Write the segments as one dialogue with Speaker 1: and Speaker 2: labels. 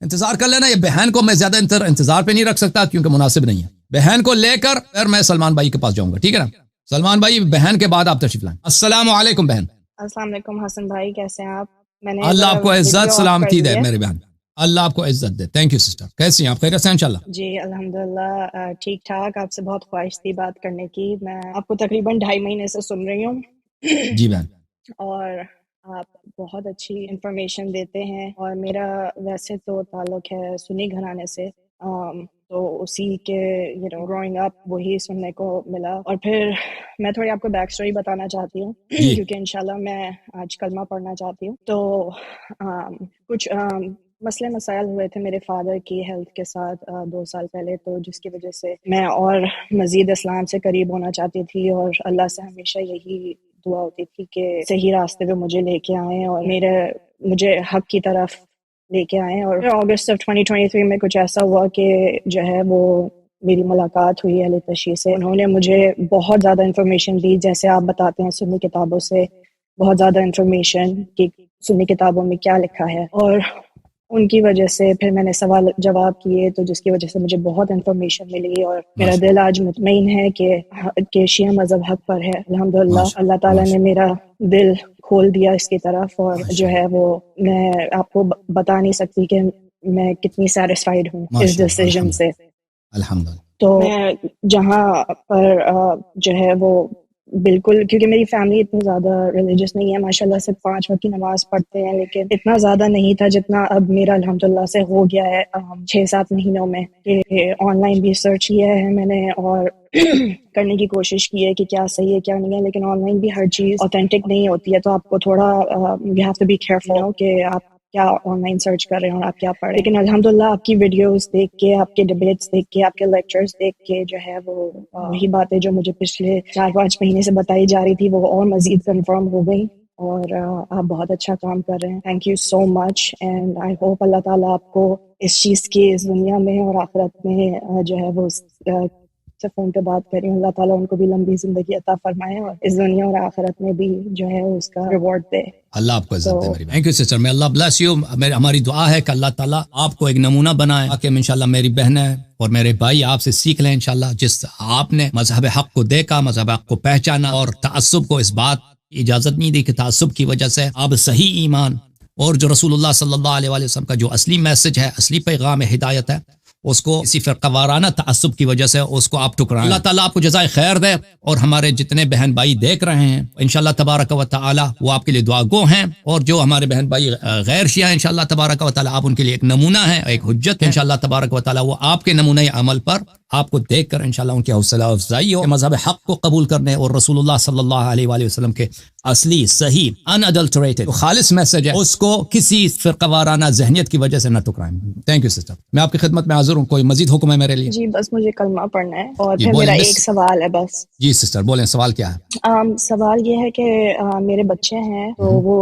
Speaker 1: انتظار کر لینا. یہ بہن کو میں زیادہ انتظار پہ نہیں رکھ سکتا کیونکہ مناسب نہیں ہے. بہن کو لے کر پھر میں سلمان بھائی کے پاس جاؤں گا, ٹھیک ہے نا؟ سلمان بھائی بہن کے بعد آپ تشریف لائیں. السلام علیکم بہن.
Speaker 2: السلام علیکم حسن بھائی, کیسے ہیں آپ؟ میں نے
Speaker 1: اللہ آپ کو عزت سلامتی دے میرے بہن, اللہ آپ کو عزت دے. Thank you sister. کیسی ہیں آپ؟ خیریت سے ہیں انشاءاللہ؟
Speaker 2: جی الحمدللہ ٹھیک ٹھاک. آپ سے بہت خواہش تھی بات کرنے کی. میں آپ کو تقریباً 2.5 مہینے سے سن رہی ہوں
Speaker 1: جی بہن.
Speaker 2: اور آپ بہت اچھی انفارمیشن دیتے ہیں, اور میرا ویسے تو تعلق ہے سنی گھرانے سے, تو اسی کے گروئنگ اپ وہی سننے کو ملا. اور پھر میں تھوڑی آپ کو بیک سٹوری بتانا چاہتی ہوں کیونکہ انشاءاللہ میں آج کلمہ پڑھنا چاہتی ہوں. تو کچھ مسئلے مسائل ہوئے تھے میرے فادر کی ہیلتھ کے ساتھ 2 سال پہلے, تو جس کی وجہ سے میں اور مزید اسلام سے قریب ہونا چاہتی تھی, اور اللہ سے ہمیشہ یہی دعا ہوتی تھی کہ صحیح راستے پہ مجھے لے کے آئیں اور مجھے حق کی طرف لے کے آئیں. اور اگست 2023 میں کچھ ایسا ہوا کہ جو ہے وہ میری ملاقات ہوئی اہل تشیع سے. انہوں نے مجھے بہت زیادہ انفارمیشن دی, جیسے آپ بتاتے ہیں سنی کتابوں سے بہت زیادہ انفارمیشن کہ سنی کتابوں میں کیا لکھا ہے, اور ان کی وجہ سے پھر میں نے سوال جواب کیے, تو جس کی وجہ سے مجھے بہت انفارمیشن ملی, اور میرا دل آج مطمئن ہے کہ شیعہ مذہب حق پر ہے الحمدللہ. اللہ تعالیٰ نے میرا دل کھول دیا اس کی طرف, اور جو ہے وہ میں آپ کو بتا نہیں سکتی کہ میں کتنی سیٹسفائیڈ ہوں اس ڈیسیژن سے
Speaker 1: الحمدللہ.
Speaker 2: تو میں جہاں پر جو ہے وہ بالکل, کیونکہ میری فیملی اتنی زیادہ ریلیجس نہیں ہے ماشاءاللہ, سے 5 وقت کی نماز پڑھتے ہیں, لیکن اتنا زیادہ نہیں تھا جتنا اب میرا الحمدللہ سے ہو گیا ہے 6-7 مہینوں میں. کہ آن لائن بھی سرچ کیا ہے میں نے اور کرنے کی کوشش کی ہے کہ کیا صحیح ہے کیا نہیں ہے, لیکن آن لائن بھی ہر چیز اوتھینٹک نہیں ہوتی ہے, تو آپ کو تھوڑا you have to be careful کہ آپ کیا آن لائن سرچ کر رہے ہیں اور آپ کیا پڑھ رہے ہیں. لیکن الحمدللہ آپ کی ویڈیوز دیکھ کے, آپ کے ڈیبیٹس دیکھ کے, آپ کے لیکچرز دیکھ کے جو ہے وہ وہی باتیں جو مجھے پچھلے 4-5 مہینے سے بتائی جا رہی تھی وہ اور مزید کنفرم ہو گئی, اور آپ بہت اچھا کام کر رہے ہیں. Thank you so much, and I hope اللہ تعالیٰ آپ کو اس چیز کی اس دنیا میں اور آخرت میں جو ہے وہ سے فون پہ بات کریں, اللہ تعالیٰ ان کو بھی لمبی زندگی عطا فرمائے, اور اس دنیا اور آخرت میں بھی جو ہے اس کا ریوارڈ دے.
Speaker 1: اللہ آپ کو عزت دے میری بہن. تھینک یو سسٹر, میں اللہ بلیس یو. ہماری دعا ہے کہ اللہ تعالیٰ آپ کو ایک نمونہ بنائے تاکہ انشاءاللہ میری بہنیں اور میرے بھائی آپ سے سیکھ لیں انشاءاللہ. جس آپ نے مذہب حق کو دیکھا, مذہب حق کو پہچانا, اور تعصب کو اس بات کی اجازت نہیں دی کہ تعصب کی وجہ سے آپ صحیح ایمان اور جو رسول اللہ صلی اللہ علیہ وسلم کا جو اصلی میسج ہے, اصلی پیغام ہدایت ہے, اس کو اسی فرقہ وارانہ تعصب کی وجہ سے اس کو آپ ٹکرائیں. اللہ تعالیٰ آپ کو جزائے خیر دے, اور ہمارے جتنے بہن بھائی دیکھ رہے ہیں انشاءاللہ تبارک و تعالی وہ آپ کے لیے دعا گو ہیں, اور جو ہمارے بہن بھائی غیر شیعہ ہیں انشاءاللہ تبارک و تعالی آپ ان کے لیے ایک نمونہ ہے, ایک حجت ہے انشاءاللہ تبارک و تعالی. وہ آپ کے نمونہ عمل پر آپ کو دیکھ کر انشاءاللہ ان کی حوصلہ افزائی ہو, مذہب حق کو قبول کرنے اور رسول اللہ صلی اللہ علیہ وآلہ وسلم کے اصلی صحیح unadulterated خالص میسج ہے اس کو کسی فرقہ وارانہ ذہنیت کی وجہ سے نہ ٹکرائیں. تھینک یو سسٹر, میں آپ کی خدمت میں حاضر ہوں. کوئی مزید حکم ہے میرے لیے؟
Speaker 2: جی بس مجھے کلمہ پڑھنا ہے, اور پھر میرا ایک سوال ہے بس.
Speaker 1: جی سسٹر بولیں, سوال کیا ہے؟
Speaker 2: سوال یہ ہے کہ میرے بچے ہیں, تو وہ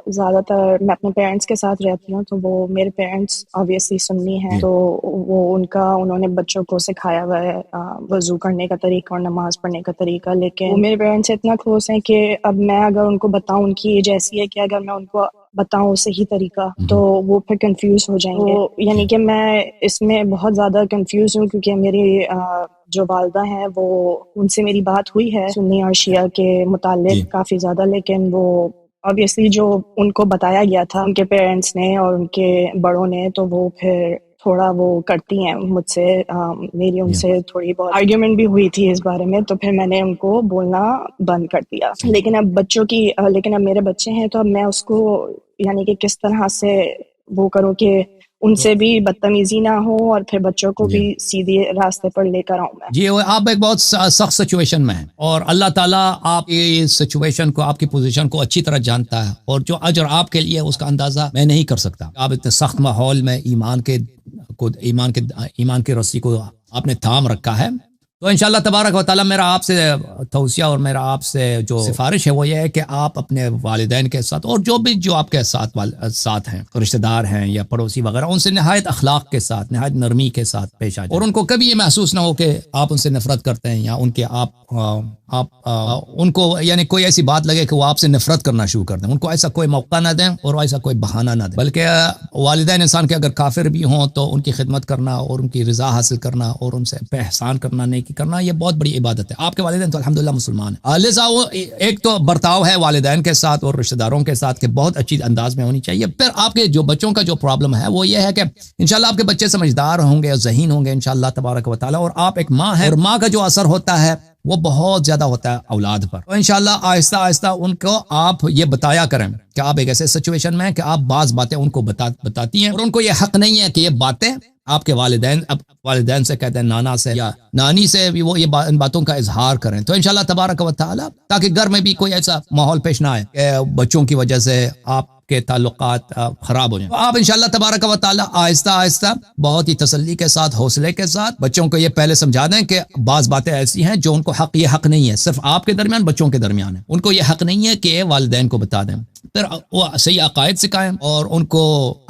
Speaker 2: زیادہ تر میں اپنے پیرنٹس کے ساتھ رہتی ہوں, تو وہ میرے پیرنٹس آبویسلی سنی ہیں, تو وہ انہوں نے بچوں کو سکھایا ہوا ہے وضو کرنے کا طریقہ اور نماز پڑھنے کا طریقہ, لیکن وہ میرے پیرنٹس اتنا کلوز ہیں کہ اب میں اگر ان کو بتاؤں, ان کی ایج ایسی ہے کہ اگر میں ان کو بتاؤں صحیح طریقہ تو وہ پھر کنفیوز ہو جائیں گے. یعنی کہ میں اس میں بہت زیادہ کنفیوز ہوں, کیونکہ میری جو والدہ ہیں وہ ان سے میری بات ہوئی ہے سنی اور شیعہ کے متعلق کافی زیادہ, لیکن وہ obviously جو ان کو بتایا گیا تھا ان کے پیرنٹس نے اور ان کے بڑوں نے, تو وہ پھر تھوڑا وہ کرتی ہیں مجھ سے, میری ان سے تھوڑی بہت آرگیومنٹ بھی ہوئی تھی اس بارے میں, تو پھر میں نے ان کو بولنا بند کر دیا. لیکن اب میرے بچے ہیں, تو اب میں اس کو یعنی کہ کس طرح سے وہ کروں کہ ان سے بھی بدتمیزی نہ ہو اور پھر بچوں کو بھی سیدھے راستے پر لے کر آؤں میں.
Speaker 1: جی آپ ایک بہت سخت سچویشن میں ہیں, اور اللہ تعالیٰ آپ کی سچویشن کو, آپ کی پوزیشن کو اچھی طرح جانتا ہے, اور جو اجر آپ کے لیے اس کا اندازہ میں نہیں کر سکتا. آپ اتنے سخت ماحول میں ایمان کے رسی کو آپ نے تھام رکھا ہے, تو انشاءاللہ تبارک و تعالی میرا آپ سے توصیہ اور میرا آپ سے جو سفارش ہے وہ یہ ہے کہ آپ اپنے والدین کے ساتھ اور جو آپ کے ساتھ ہیں رشتہ دار ہیں یا پڑوسی وغیرہ ان سے نہایت اخلاق کے ساتھ نہایت نرمی کے ساتھ پیش آ جائیں اور ان کو کبھی یہ محسوس نہ ہو کہ آپ ان سے نفرت کرتے ہیں یا ان کے ان کو یعنی کوئی ایسی بات لگے کہ وہ آپ سے نفرت کرنا شروع کر دیں. ان کو ایسا کوئی موقع نہ دیں اور ایسا کوئی بہانہ نہ دیں, بلکہ والدین انسان کے اگر کافر بھی ہوں تو ان کی خدمت کرنا اور ان کی رضا حاصل کرنا اور ان سے احسان کرنا نیکی کرنا یہ بہت بڑی عبادت ہے. آپ کے والدین تو الحمدللہ مسلمان ہیں, لہٰذا وہ ایک تو برتاؤ ہے والدین کے ساتھ اور رشتہ داروں کے ساتھ کہ بہت اچھی انداز میں ہونی چاہیے. پھر آپ کے جو بچوں کا جو پرابلم ہے وہ یہ ہے کہ انشاءاللہ آپ کے بچے سمجھدار ہوں گے اور ذہین ہوں گے انشاءاللہ تبارک و تعالی, اور آپ ایک ماں ہے اور ماں کا جو اثر ہوتا ہے وہ بہت زیادہ ہوتا ہے اولاد پر. تو انشاءاللہ آہستہ آہستہ ان کو آپ یہ بتایا کریں کہ آپ ایک ایسے سچویشن میں ہیں کہ آپ بعض باتیں ان کو بتاتی ہیں اور ان کو یہ حق نہیں ہے کہ یہ باتیں آپ کے والدین سے کہتے ہیں نانا سے یا نانی سے بھی وہ ان باتوں کا اظہار کریں. تو انشاءاللہ تبارک و تعالی تاکہ گھر میں بھی کوئی ایسا ماحول پیش نہ آئے کہ بچوں کی وجہ سے آپ کے تعلقات خراب ہو جائیں. تو آپ انشاءاللہ تبارک و تعالی آہستہ آہستہ بہت ہی تسلی کے ساتھ حوصلے کے ساتھ بچوں کو یہ پہلے سمجھا دیں کہ بعض باتیں ایسی ہیں جو ان کو یہ حق نہیں ہے, صرف آپ کے درمیان بچوں کے درمیان ہے. ان کو یہ حق نہیں ہے کہ والدین کو بتا دیں. پھر وہ صحیح عقائد سکھائیں اور ان کو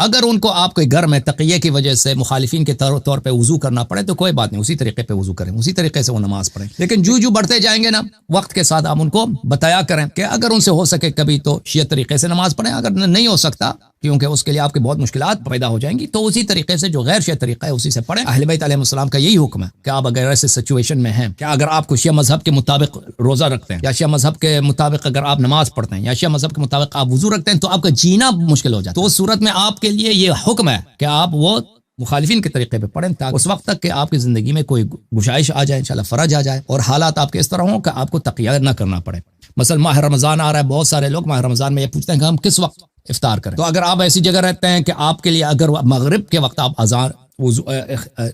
Speaker 1: اگر ان کو آپ کے گھر میں تقیہ کی وجہ سے مخالفین کے طور پہ وضو کرنا پڑے تو کوئی بات نہیں, اسی طریقے پہ وضو کریں, اسی طریقے سے وہ نماز پڑھیں. لیکن جو بڑھتے جائیں گے نا وقت کے ساتھ آپ ان کو بتایا کریں کہ اگر ان سے ہو سکے کبھی تو شیعہ طریقے سے نماز پڑھیں, اگر نہیں ہو سکتا کیونکہ اس کے لیے آپ کے بہت مشکلات پیدا ہو جائیں گی تو اسی طریقے سے جو غیر شیعہ طریقہ ہے اسی سے پڑھیں. اہل بیت علیہ السلام کا یہی حکم ہے کہ آپ اگر ایسے سچویشن میں ہیں کہ اگر آپ کو شیعہ مذہب کے مطابق روزہ رکھتے ہیں یا شیعہ مذہب کے مطابق اگر آپ نماز پڑھتے ہیں یا شیعہ مذہب کے مطابق آپ وضو رکھتے ہیں تو آپ کا جینا مشکل ہو جاتا ہے. تو اس صورت میں آپ کے لیے یہ حکم ہے کہ آپ وہ مخالفین کے طریقے پہ پڑھیں تاکہ اس وقت تک کہ آپ کی زندگی میں کوئی گشائش آ جائے, انشاءاللہ فرج آ جائے اور حالات آپ کے اس طرح ہوں کہ آپ کو تقیہ نہ کرنا پڑے. مثلا ماہ رمضان آ رہا ہے, بہت سارے لوگ ماہ رمضان میں یہ پوچھتے ہیں کہ ہم کس وقت افطار کریں. تو اگر آپ ایسی جگہ رہتے ہیں کہ آپ کے لیے اگر مغرب کے وقت آپ اذان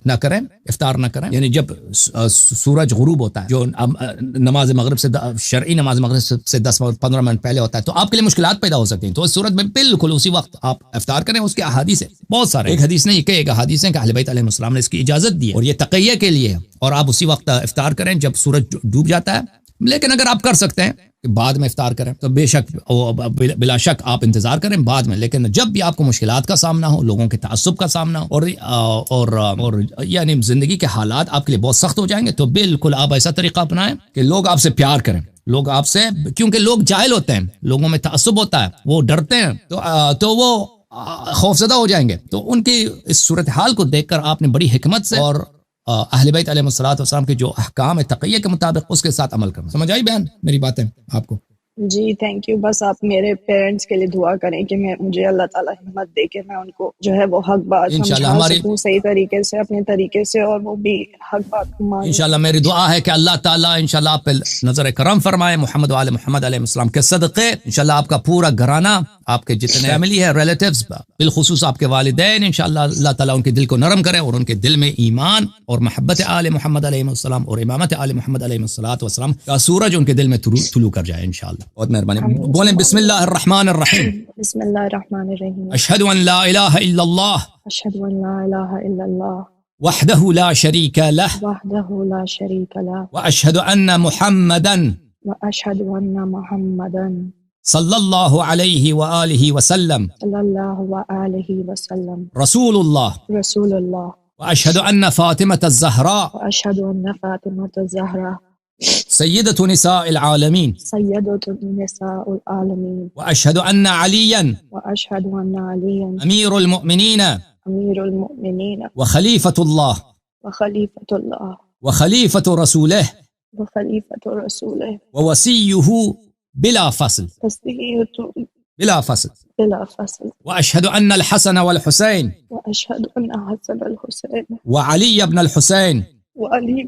Speaker 1: نہ کریں, افطار نہ کریں, یعنی جب سورج غروب ہوتا ہے جو نماز مغرب سے شرعی نماز مغرب سے 10-15 منٹ پہلے ہوتا ہے تو آپ کے لیے مشکلات پیدا ہو سکتی ہیں. تو اس صورت میں بالکل اسی وقت آپ افطار کریں. اس کے احادیث ہیں بہت سارے, ایک حدیث نہیں کہ ایک احادیث ہیں کہ اہل بیت علیہ السلام نے اس کی اجازت دی ہے اور یہ تقیہ کے لیے اور آپ اسی وقت افطار کریں جب سورج ڈوب جاتا ہے. لیکن اگر آپ کر سکتے ہیں کہ بعد میں افطار کریں تو بے شک بلا شک آپ انتظار کریں بعد میں. لیکن جب بھی آپ کو مشکلات کا سامنا ہو, لوگوں کے تعصب کا سامنا ہو اور یعنی زندگی کے حالات آپ کے لیے بہت سخت ہو جائیں گے تو بالکل آپ ایسا طریقہ اپنائیں کہ لوگ آپ سے پیار کریں. لوگ آپ سے, کیونکہ لوگ جاہل ہوتے ہیں, لوگوں میں تعصب ہوتا ہے, وہ ڈرتے ہیں تو وہ خوفزدہ ہو جائیں گے. تو ان کی اس صورتحال کو دیکھ کر آپ نے بڑی حکمت سے اور اہل بیت علیہ السلام کے جو احکام ہے تقیہ کے مطابق اس کے ساتھ عمل کرنا. سمجھ آئی بہن میری باتیں آپ کو؟
Speaker 2: جی تھینک یو. بس آپ میرے پیرنٹس کے لیے دعا کریں کہ مجھے اللہ تعالیٰ ہمت دے کہ میں ان کو جو ہے وہ حق بات سمجھا سکوں صحیح طریقے سے اپنے طریقے سے اور وہ بھی حق بات کو مانیں.
Speaker 1: انشاءاللہ میری دعا ہے کہ اللہ تعالیٰ انشاءاللہ آپ پہ نظر کرم فرمائے محمد وآل محمد علیہ السلام کے صدقے. انشاءاللہ آپ کا پورا گھرانہ, آپ کے جتنے فیملی ہے, ریلیٹیوز, بالخصوص آپ کے والدین, انشاءاللہ اللہ تعالیٰ ان کے دل کو نرم کرے اور ان کے دل میں ایمان اور محبت آل محمد علیہ السلام اور امامت آل محمد علیہ السلام کا سورج ان کے دل میں طلوع کر جائے انشاءاللہ. بہت مہربانی. بولیں بسم اللہ الرحمن الرحیم.
Speaker 2: بسم اللہ الرحمن الرحیم.
Speaker 1: اشہد ان لا الہ الا اللہ
Speaker 2: اشہد ان لا الہ الا اللہ
Speaker 1: وحدہ لا شریک لہ
Speaker 2: وحدہ لا شریک لہ
Speaker 1: واشہد ان محمدا
Speaker 2: واشہد ان محمدا
Speaker 1: صلی اللہ علیہ وآلہ وسلم
Speaker 2: صلی اللہ وآلہ وسلم
Speaker 1: رسول اللہ
Speaker 2: رسول اللہ
Speaker 1: واشہد ان فاطمة الزہراء
Speaker 2: واشہد ان فاطمة الزہراء
Speaker 1: سیدۃ نساء العالمین
Speaker 2: سیدۃ نساء العالمین
Speaker 1: واشہد ان علییا
Speaker 2: واشہد ان علیا
Speaker 1: امیر المؤمنین
Speaker 2: امیر المؤمنین
Speaker 1: وخلیفۃ اللہ
Speaker 2: وخلیفۃ اللہ
Speaker 1: وخلیفۃ رسولہ
Speaker 2: وخلیفۃ رسولہ
Speaker 1: ووصیہ بلا فصل بلا فصل
Speaker 2: بلا فصل
Speaker 1: واشہد ان الحسن والحسین
Speaker 2: واشہد ان حسن الحسین
Speaker 1: وعلی ابن الحسین
Speaker 2: وعلی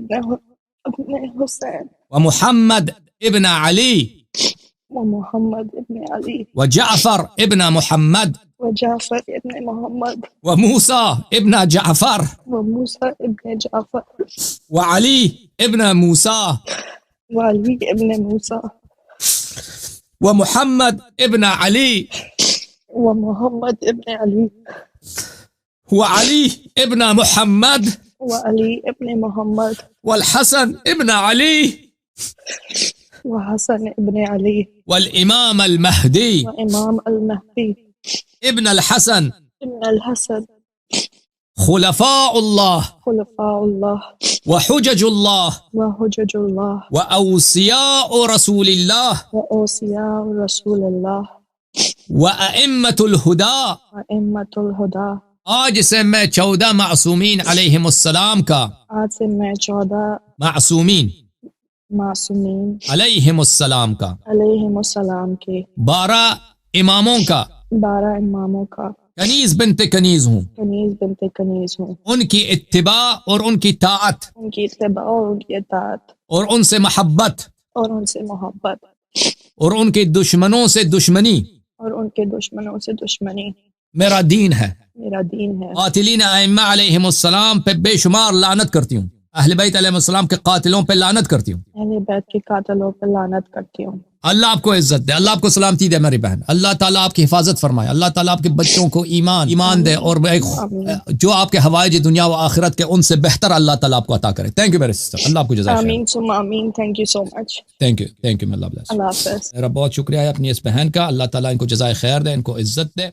Speaker 2: ابن حسین
Speaker 1: ومحمد ابن علی
Speaker 2: ومحمد ابن علی
Speaker 1: وجعفر ابن محمد
Speaker 2: وجعفر ابن محمد
Speaker 1: وموسى ابن جعفر
Speaker 2: وموسى ابن جعفر
Speaker 1: وعلی ابن موسى
Speaker 2: وعلی ابن موسى
Speaker 1: ومحمد ابن علی
Speaker 2: ومحمد ابن علی
Speaker 1: وعلی ابن محمد
Speaker 2: وعلي ابن محمد
Speaker 1: والحسن ابن علي
Speaker 2: وحسن ابن علي
Speaker 1: والإمام المهدي
Speaker 2: وإمام المهدي
Speaker 1: ابن الحسن
Speaker 2: ابن الحسن
Speaker 1: خلفاء الله
Speaker 2: خلفاء الله
Speaker 1: وحجج الله
Speaker 2: وحجج الله
Speaker 1: وأوصياء رسول الله
Speaker 2: وأوصياء رسول الله
Speaker 1: وأئمة الهدى.
Speaker 2: وأئمة الهدى.
Speaker 1: آج سے میں 14 معصومین علیہم السلام کا
Speaker 2: آج سے میں 14
Speaker 1: معصومین
Speaker 2: معصومین
Speaker 1: علیہم السلام کا
Speaker 2: علیہم السلام کے
Speaker 1: 12 اماموں کا
Speaker 2: 12 اماموں کا
Speaker 1: کنیز بنت کنیز ہوں.
Speaker 2: کنیز بنت کنیز ہوں.
Speaker 1: ان کی اتباع اور ان کی طاعت
Speaker 2: ان کی اتباع اور ان کی اطاعت
Speaker 1: اور ان سے محبت
Speaker 2: اور ان سے محبت
Speaker 1: اور ان کے دشمنوں سے دشمنی
Speaker 2: اور ان کے دشمنوں سے دشمنی
Speaker 1: میرا دین ہے.
Speaker 2: میرا دین ہے.
Speaker 1: قاتلین ائمہ علیہم السلام پہ بے شمار لعنت کرتی ہوں. اہل بیت علیہ السلام کے قاتلوں پہ لعنت کرتی ہوں.
Speaker 2: اہل بیت کے قاتلوں پہ لعنت کرتی ہوں.
Speaker 1: اللہ آپ کو عزت دے, اللہ آپ کو سلامتی دے میری بہن. اللہ تعالیٰ آپ کی حفاظت فرمائے. اللہ تعالیٰ آپ کے بچوں کو ایمان دے اور جو آپ کے حوائج دنیا و آخرت کے ان سے بہتر اللہ تعالیٰ آپ کو عطا کرے. تھینک یو میرے سسٹر. اللہ آپ کو جزائے خیر.
Speaker 2: آمین ثم آمین. Thank you so much.
Speaker 1: Thank you. اللہ بلیس.
Speaker 2: اللہ حافظ.
Speaker 1: میرا بہت شکریہ ہے اپنی اس بہن کا. اللہ تعالیٰ ان کو جزائے خیر دے, ان کو عزت دے.